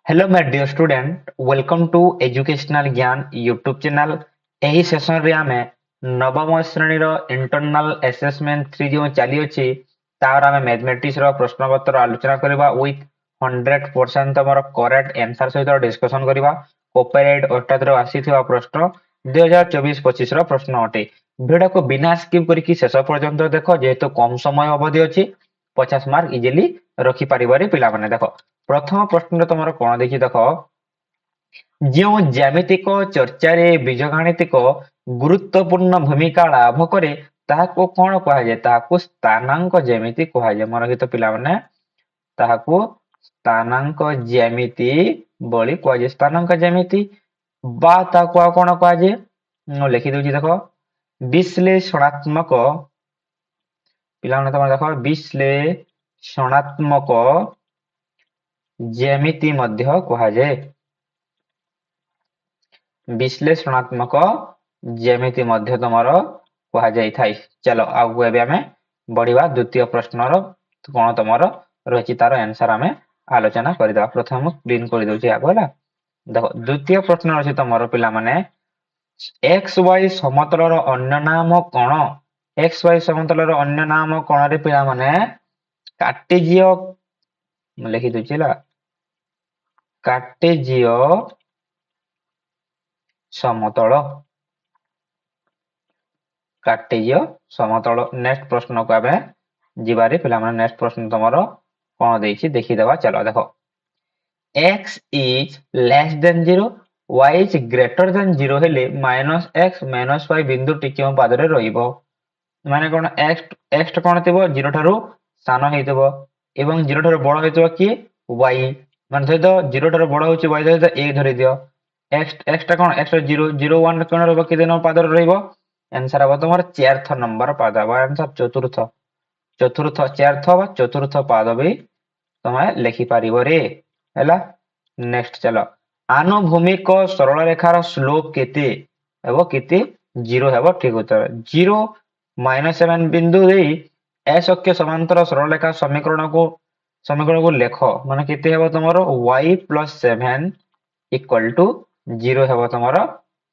Hello my dear student welcome to educational Gyan YouTube channel. ଏହି ସେସନରେ ଆମେ ନବମ ଶ୍ରେଣୀର ଇଣ୍ଟରନାଲ ଆସେସମେଣ୍ଟ 3 ଯେଉଁ ଚାଲିଅଛି ତାର ଆମେ ମ୍ୟାଥମେଟିକ୍ସର ପ୍ରଶ୍ନପତ୍ର ଆଲୋଚନା କରିବା ୱିଥ୍ 100% ତମର କରେକ୍ଟ ଆନ୍ସର ସହିତ ଡିସ୍କସନ କରିବା। କପିରାଇଟ୍ ଅର୍ଥାତର ଆସିଥିବା ପ୍ରଶ୍ନ 2024-25 ର ପ୍ରଶ୍ନ ଅଟେ। ଭିଡିଓକୁ ବିନା ସ୍କିପ୍ କରିକି ଶେଷ ପର୍ଯ୍ୟନ୍ତ ଦେଖ, ଯେହେତୁ କମ ସମୟ ଅବଧି ଅଛି 50 ମାର୍କ ଇଜିଲି ରଖିପାରିବରେ ପିଲାମାନେ। ଦେଖ ପ୍ରଥମ ପ୍ରଶ୍ନରେ ତମର କଣ ଦେଇଛି ଦେଖ, ଯେଉଁ ଜ୍ୟାମିତିକ ଚର୍ଚ୍ଚାରେ ବୀଜଗାଣିତିକ ଗୁରୁତ୍ୱପୂର୍ଣ୍ଣ ଭୂମିକା ଲାଭ କରେ ତାହାକୁ କଣ କୁହାଯାଏ? ତାହାକୁ ସ୍ଥାନାଙ୍କ ଜ୍ୟାମିତି କୁହାଯାଏ। ମନେ ରଖିଥ ପିଲାମାନେ, ତାହାକୁ ସ୍ଥାନାଙ୍କ ଜ୍ୟାମିତି ବୋଲି କୁହାଯାଏ। ସ୍ଥାନାଙ୍କ ଜ୍ୟାମିତି ବା ତାହାକୁ ଆଉ କଣ କୁହାଯାଏ? ମୁଁ ଲେଖିଦଉଛି ଦେଖ, ବିଶ୍ଳେଷଣାତ୍ମକ ପିଲାମାନେ ତମେ ଦେଖ, ବିଶ୍ଳେଷଣାତ୍ମକ ଜ୍ୟାମିତି ମଧ୍ୟ କୁହାଯାଏ। ବିଶ୍ଳେଷଣାତ୍ମକ ଜ୍ୟାମିତି ମଧ୍ୟ ତମର କୁହାଯାଇଥାଏ। ଚାଲ ଆଗକୁ ଏବେ ଆମେ ବଢିବା। ଦ୍ୱିତୀୟ ପ୍ରଶ୍ନର କଣ ତମର ରହିଛି ତାର ଆନ୍ସର ଆମେ ଆଲୋଚନା କରିଦେବା। ପ୍ରଥମେ ମୁଁ ପ୍ରିଣ୍ଟ କରିଦଉଛି ଆଗ, ହେଲା। ଦେଖ ଦ୍ୱିତୀୟ ପ୍ରଶ୍ନ ଅଛି ତମର ପିଲାମାନେ, ଏକ୍ସ ୱାଇ ସମତଳର ଅନ୍ୟ ନାମ କଣ? ଏକ୍ସ ୱାଇ ସମତଳର ଅନ୍ୟ ନାମ କଣରେ ପିଲାମାନେ? କାର୍ଟେଜୀୟ, ମୁଁ ଲେଖିଦଉଛି ହେଲା, କାର୍ଟେଜୀୟ ସମତଳ। କାର୍ଟେଜୀୟ ସମତଳ। ନେକ୍ସଟ ପ୍ରଶ୍ନକୁ ଆମେ ଯିବାରେ ପିଲାମାନେ, ନେକ୍ସଟ ପ୍ରଶ୍ନ ତମର କଣ ଦେଇଛି ଦେଖିଦେବା। ଚାଲ ଦେଖ, x is less than 0 y is greater than 0 ହେଲେ ମାଇନସ x ମାଇନସ y ବିନ୍ଦୁଟି କେଉଁ ପାଦରେ ରହିବ? ମାନେ କଣ, x କଣ ଥିବ? 0 ଠାରୁ ସାନ ହେଇଥିବ ଏବଂ 0 ଠାରୁ ବଡ ହେଇଥିବ କିଏ? y। ମାନେ ଧରିଦ 0 ଠାରୁ ବଡ ହଉଛି y, ଧରିଦ a ଧରିଦିଅ। x ଟା କଣ? x ର 0 0 1 କଣ ରହିବ? କେତେ ନମ୍ବର ପାଦରେ ରହିବ? आंसर हम तुम चतुर्थ नंबर पाद हम आंसर चतुर्थ। चतुर्थ चतुर्थ वा चतुर्थ पाद भी तुम लिखिपर है। नेक्स्ट चलो, आनुभूमिक सरल रेखार स्लोप केते हेबो? केते? 0 हेबो। ठीक उत्तर 0 -7 बिंदु दे एस अक्ष समांतर सरल रेखा समीकरण को लेख। माने केते हेबो तुमरो? y + 7 = 0 हेबो तुमरो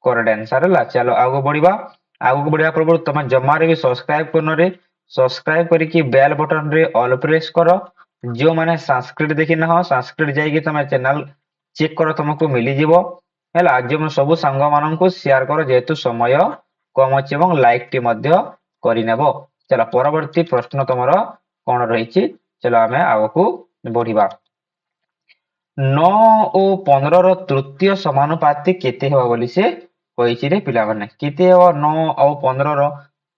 करेक्ट आंसर है। चलो आगो बढ़िबा। आगो बढ़िया पूर्व तुम जमारे भी सब्सक्राइब करनरे, सब्सक्राइब करके बेल बटन रे ऑल प्रेस करो। जो माने संस्कृत देखि न हो, संस्कृत जाइए तुम चैनल चेक करो, तुमको मिली जीवो है। आज मैं सब सांग मान को शेयर करो, जेहेतु समय कम अच्छे और लाइक टी मध्य करिनेबो। चलो परवर्ती प्रश्न तुमर कौन रही? चलो आम आग को बढ़िबा। 9 और 15 ର ତୃତୀୟ ସମାନୁପାତି କେତେ ହେବ ବୋଲି ସେ କହିଛି ରେ ପିଲାମାନେ? କେତେ ହେବ 9 ଆଉ 15 ର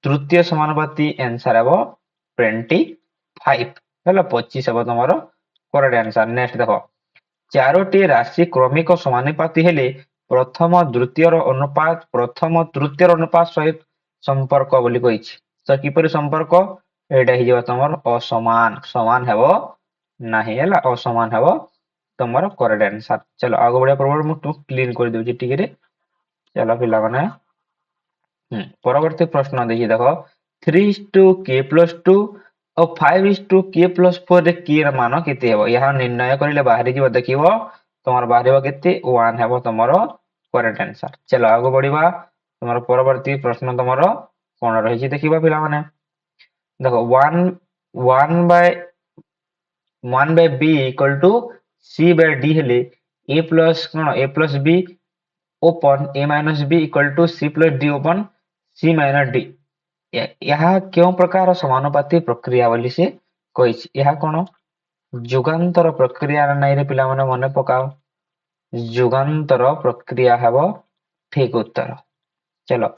ତୃତୀୟ ସମାନୁପାତି? आंसर ହେବ 25 ହେଲା, 25 ହେବ ତମର କରେକ୍ଟ आंसर। नेक्स्ट देखो, चारोटी राशि क्रमिक समानुपाती हेले प्रथम द्वितीयर अनुपात प्रथम तृतीयर अनुपात सहित संपर्क बोली कहिछि। तो किपरि संपर्क? एटा हि जेबा तमर असमान, समान हेबो नाही हैला, असमान हेबो तमर करेक्ट आंसर। चलो आगो बढ़िया पूर्व मु क्लीन कर देउछि ठीक रे। चलो पिला माने परवर्ती प्रश्न देखि देखो, 3:k+2 और 5:k+4 रे k ର ମାନ କେତେ ହେବ? ଏହା ନିର୍ଣ୍ଣୟ କରିଲେ ବାହାରି ଯିବ। ଦେଖିବ ତମର ବାହାରିବ କେତେ? 1 ହେବ ତମର करेक्ट आंसर। चलो आगो बढ़िबा। तमर परवर्ती प्रश्न तमर कोन रहिछि देखिबा पिला माने। देखो 1/b = c/d हेले a plus cone? a plus b open a minus b = c plus d open c minus d। यह क्यों प्रकार समानुपाती प्रक्रिया बोली से कहिछि? यह कोन? जुगांतर प्रक्रिया नहीं रे पिला माने, मने पकाओ। जुगांतर प्रक्रिया हेबो ठीक उत्तर। चलो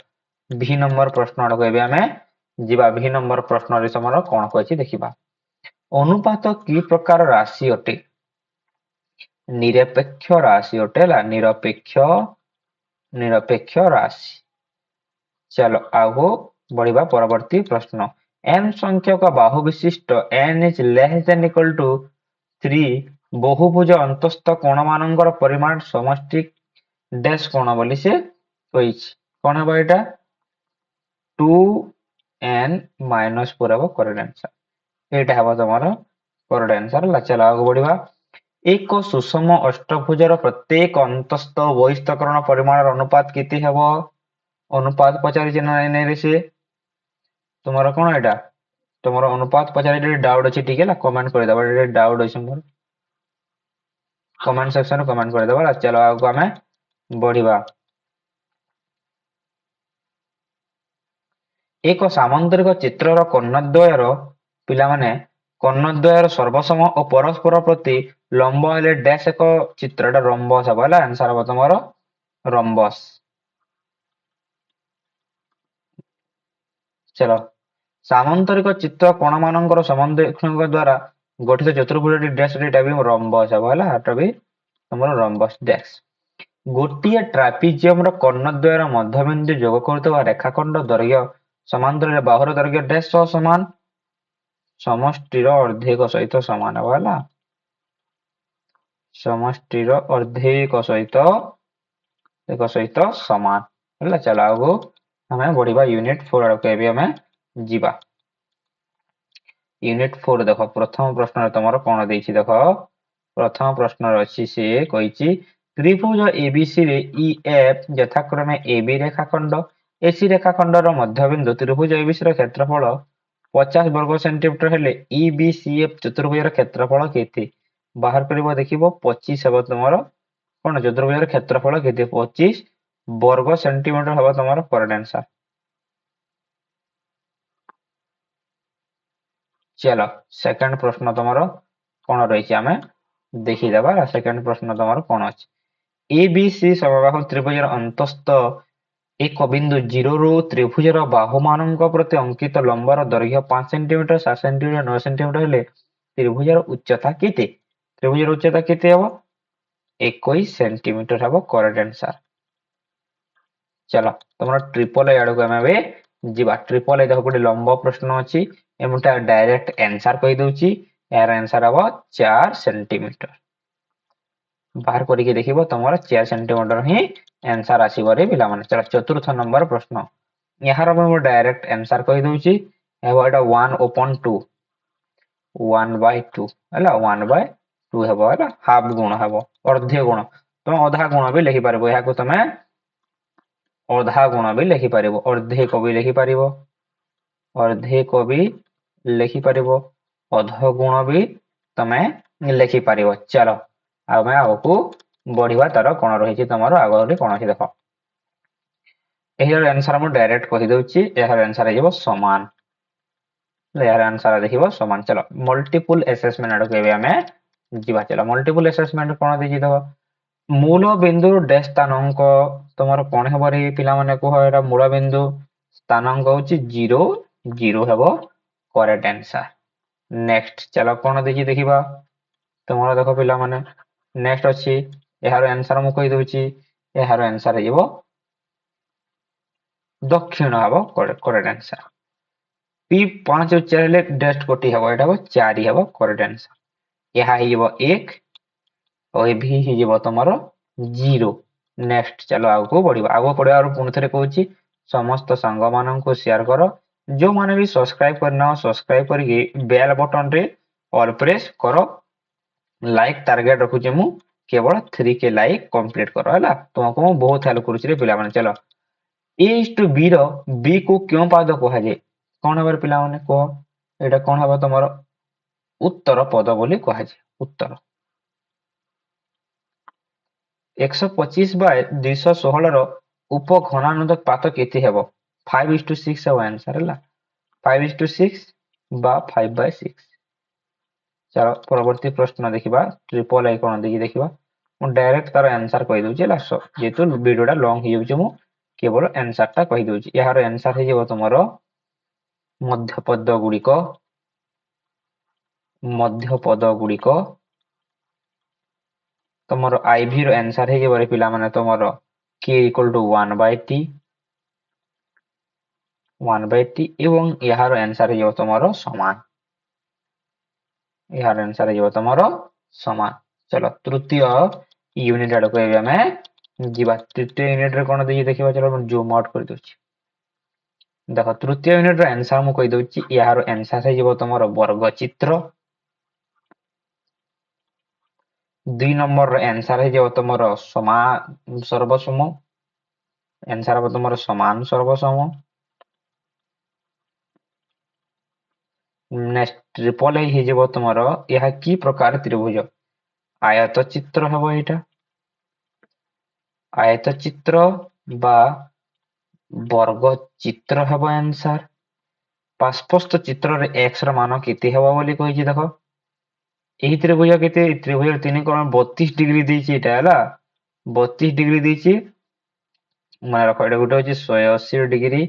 भी नंबर प्रश्न आड़क एबे आमे जिबा। भी नंबर प्रश्न रे समर कोन कहछि देखिबा। अनुपात की प्रकार राशि अटे? निरपेक्ष राशि अटे ला, निरपेक्ष राशि। चलो आगो बढ़िबा। परवर्ती प्रश्न, n संख्यक बाहु विशिष्ट n is less than equal to 3 बहुभुज अंतस्थ कोण मानकर परिमाण समष्टि डैश कोण बोली से कहिछि। कोन हेबा एटा? 2n - 4 हेबो करेक्ट आंसर। एटा हेबो तमरो करेक्ट आंसर ला। चलो आगो बढ़िबा। ଏକ ସୁଷମ ଅଷ୍ଟଭୁଜର ପ୍ରତ୍ୟେକ ଅନ୍ତସ୍ଥ ବହିସ୍ଥକରଣ ପରିମାଣର ଅନୁପାତ କେତେ ହେବ? ଅନୁପାତ ପଚାରିଛି ନା ନାଇଁ ସେ ତୁମର କଣ ଏଇଟା ତୁମର ଅନୁପାତ ପଚାରି ଡାଉଟ୍ ଅଛି ଟିକେ ହେଲା କମେଣ୍ଟ କରିଦେବା ଏଠି ଡାଉଟ୍ ଅଛି ମୋର କମେଣ୍ଟ ସେକ୍ସନ ରେ କମେଣ୍ଟ କରିଦେବା ଚलो ଆଗକୁ ଆମେ ବଢିବା ଏକ ସାମନ୍ତରିକ ଚିତ୍ରର କର୍ଣ୍ଣଦ୍ୱୟର ପିଲାମାନେ କର୍ଣ୍ଣଦ୍ୱୟର ସର୍ବସମ ଓ ପରସ୍ପର ପ୍ରତି ଲମ୍ବ ହେଲେ ଡ୍ୟାଶ ଏକ ଚିତ୍ରଟା ରମ୍ବସ ହବ ହେଲା ଆନ୍ସର ହବ ତମର ରମ୍ବସ ଚलो ସାମନ୍ତରିକ ଚିତ୍ର କୋଣମାନଙ୍କର ସମନ୍ୱୟଙ୍କ ଦ୍ୱାରା ଗଠିତ ଚତୁର୍ଭୁଜଟି ଡ୍ୟାଶ ଏଟା ବି ରମ୍ବସ ହବ ହେଲା ଏଟା ବି ତମର ରମ୍ବସ ଡ୍ୟାଶ ଗୋଟିଏ ଟ୍ରାପିଜିୟମର କର୍ଣ୍ଣଦ୍ୱୟର ମଧ୍ୟବିନ୍ଦୁ ଯୋଗ କରୁଥିବା ରେଖାଖଣ୍ଡ ଦୈର୍ଘ୍ୟ ସମାନ୍ତରରେ ବାହୁର ଦୈର୍ଘ୍ୟ ଡ୍ୟାଶ ସହ ସମାନ ସମଷ୍ଟିର ଅର୍ଦ୍ଧେକ ସହିତ ସମାନ ହବ ହେଲା ସମଷ୍ଟିର ଅର୍ଦ୍ଧେକ ସହିତ ସମାନ ହେଲା ଚାଲ ଆଗକୁ ଆମେ ବଢିବା ୟୁନିଟ 4 ଆଡକୁ ଏବେ ଆମେ ଯିବା यूनिट 4 देखो प्रथम प्रश्न तुम कौन दे देख प्रथम प्रश्न अच्छी सी कही त्रिभुज एबीसी रे ईएफ यथाक्रमे এবি रेखाखंड एसी रेखाखंडर मध्यबिंदु त्रिभुज एबीसी क्षेत्रफल 50 वर्ग सेंटीमीटर हेले ईबीसीएफ चतुर्भुज क्षेत्रफल केते बाहर कर देखिबो 25 हे तुम कौन चतुर्भुज क्षेत्रफल केते 25 वर्ग सेंटीमीटर हे तुम करेक्ट आंसर चलो सेकंड प्रश्न तुम कौन रही आम देखीदे सेकंड प्रश्न तुम कौन अच्छे एबीसी समबाहु त्रिभुजर अंतस्थ एक बिंदु 0 रु त्रिभुजर बाहु मान प्रति अंकित लंबर दैर्घ्य 5 सेंटीमीटर 7 सेंटीमीटर 9 सेंटीमीटर हेले त्रिभुजर उच्चता केते त्रिभुजर उच्चता केते हबो 21 सेंटीमीटर हबो करेक्ट आंसर चलो तुम ट्रिपल ए आड़क आम जीवा ट्रिपल ए देख गोटे लंब प्रश्न अच्छी एमुटा डायरेक्ट आंसर कही दउची यार आंसर हबो 4 सेंटीमीटर बाहर करके देखिबो तमरा 4 सेंटीमीटर ही आंसर आसीबो रे पिला माने चलो चतुर्थ नंबर प्रश्न यार मैं डायरेक्ट आंसर कही दउची हेबो एटा 1/2 1/2 हैला 1/2 हेबो हैला हाफ गुण हेबो अर्धे गुण तुम आधा गुण भी लिखि पारबो या को तमे अधा गुण भी लिखि पारिबो अर्धे को भी लिखि पारिबो अर्धे को भी लिखि पारिबो अध गुण भी तमे लिखि पारिबो चलो आ मैं आगो बढ़िया तार कौन रही तुम आगे कौन अच्छी देख यार आंसर मुझे डायरेक्ट कही दूची यार आंसर हो समान यार आंसर देखिबो समान चलो मल्टीपल असेसमेंट आड़क आम जीवा चलो मल्टीपल असेसमेंट कौन देखिए देख मूल बिंदु डैश स्थानांक तुम कौन हे रे पिला माने कह एटा मूल बिंदु स्थानांक होची 0 0 हेबो करेक्ट आंसर नेक्स्ट चलो कौन देखि देखिबा तुम देख पिला माने नेक्स्ट अच्छी यार आंसर मु कहि दउची यार आंसर हेबो दक्षिण हेबो करेक्ट आंसर पी 5 और 4 हेले डैश कोटी हेबो एटा हेबो 4 हेबो करेक्ट आंसर यहा हेबो 1 और ये भी हेबो तमरो 0 नेक्स्ट चलो आगो बढ़िबा आगो पढ़िया और पुणी थे कहूँ समस्त सांग मान को शेयर कर जो माने भी सब्सक्राइब करना सब्सक्राइब करके बेल बटन रे ऑल प्रेस करो लाइक टारगेट रखुचे मु केवल 3K लाइक कंप्लीट करो हैला तुमको मु बहुत हेल्प करूची रे पिला माने चलो A:B रो B को क्यों पाद कहा जाए कौन हेबर पिला माने कह एटा कौन हेबा तमरो उत्तर पद बोली कहा जाए उत्तर 125 बाय 216 रो उप घनानुपात केते हेबो 5:6 हेबो आंसर हैला 5:6 बा 5/6 चलो परवर्ती प्रश्न देखिबा ट्रिपल आई कोन देखि देखिबा मु डायरेक्ट तार आंसर कहि दउची ला जेतु वीडियोटा लॉन्ग hi जाउची मु केवल आंसर टा कहि दउची यार आंसर हे जेबो तुमरो मध्य पद गुड़िक तुमरो आईवी रो आंसर हे जेबो रे पिला माने तुमरो k = 1/t 1/t एवं यार आंसर हे जेबो तुमरो समान यार आंसर हे जेबो तुमरो समान चलो तृतीय यूनिट आड़क आम जीवा तृतीय यूनिट रे कौन देखिए चलो जूम आउट कर दूची देख तृतीय यूनिट रो आंसर मु कहि दउची यार आंसर हे जेबो तुमरो वर्ग चित्र 2 नंबर रो आंसर है जो तुमरो समान सर्वसम आंसर हम तुमरो समान सर्वसम। नेक्स्ट ट्रिपल ए हो तुमरो यह की प्रकार त्रिभुज आयत चित्र हम एटा आयत चित्र बा वर्ग चित्र हम आंसर। पार्श्वस्थ चित्र रे x ର मान केते हेबा बोली कहिछि देखो एही त्रिभुज केते त्रिभुज तीन कोण 32 डिग्री देछि एटा हला 32 डिग्री देछि मन रख एटा गुटे होछि 180 डिग्री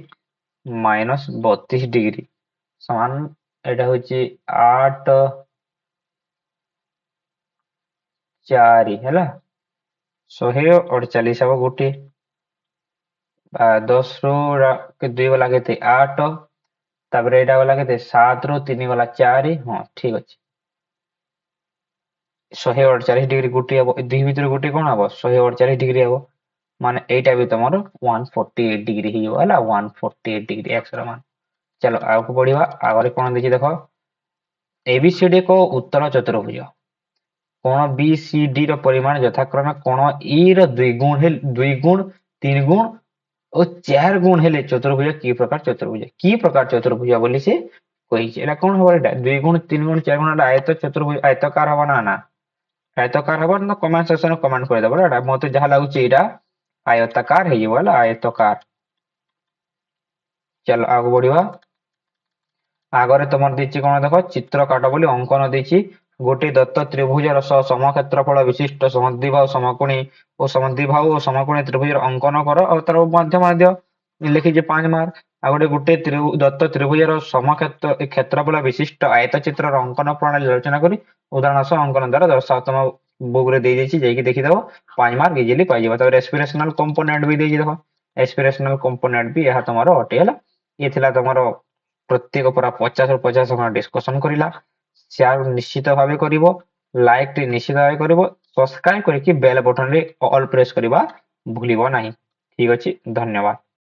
माइनस 32 डिग्री समान एटा होछि 8 4 हला 148 हबो गुटे 10 रो के 2 गला केते 8 तापर एटा गला केते 7 रो 3 गला 4 हां ठीक अछि 148 डिग्री गुटे हबो दुई भीतर गुटे कोन हबो 148 डिग्री हबो माने एटा भी तमरो 148 डिग्री ही होला 148 डिग्री एक्स रो मान। चलो आगु बढ़िबा आगरे कोन देखि देखो एबीसीडी को उत्तल चतुर्भुज कोण बीसीडी रो परिमाण यथाक्रमे कोण ई रो 2 गुण 3 गुण और 4 गुण हेले चतुर्भुज की प्रकार चतुर्भुज बोली से कहि एला कोन हबो एटा 2 गुण 3 गुण 4 गुण आयत चतुर्भुज आयताकार हबो ना आयताकार हबो ना कमेंट सेक्शन में कमेंट कर देबो एटा मते जहा लागुची एटा आयताकार हे वाला आयताकार। चलो आगु बढ़िबा आगरे तुमर देछि कोन देखो चित्र काट बोली अंकन देछि गोटे दत्त त्रिभुजर समक्षेत्रफल विशिष्ट समद्विबाहु समकोणी और समद्विबाहु और समकोणी त्रिभुजर अंकन करो और तार मध्य मध्य लिखि जे 5 मार्क आ गोटे दत्त त्रिभुजर समक्षेत्र क्षेत्रफल विशिष्ट आयतचित्र अंकन प्रणाली रचना करी उदाहरण सह अंकन द्वारा दर्शाओ तुम बुक रे दे देछि जेकी देखि दबो 5 मार्क इजीली पाइ जेबा। तब एस्पिरेशनल कंपोनेंट भी देछि देखो एस्पिरेशनल कंपोनेंट भी यह तमरो हटे हला ये थिला तमरो प्रत्येक पूरा 50 ରୁ 50 जन डिस्कशन करिला शेयर निश्चित भावे करिवो लाइक टी निश्चित भावे करिवो सब्सक्राइब करके बेल बटन रे ऑल प्रेस करबा भूलिबो नाही। ठीक अछि धन्यवाद।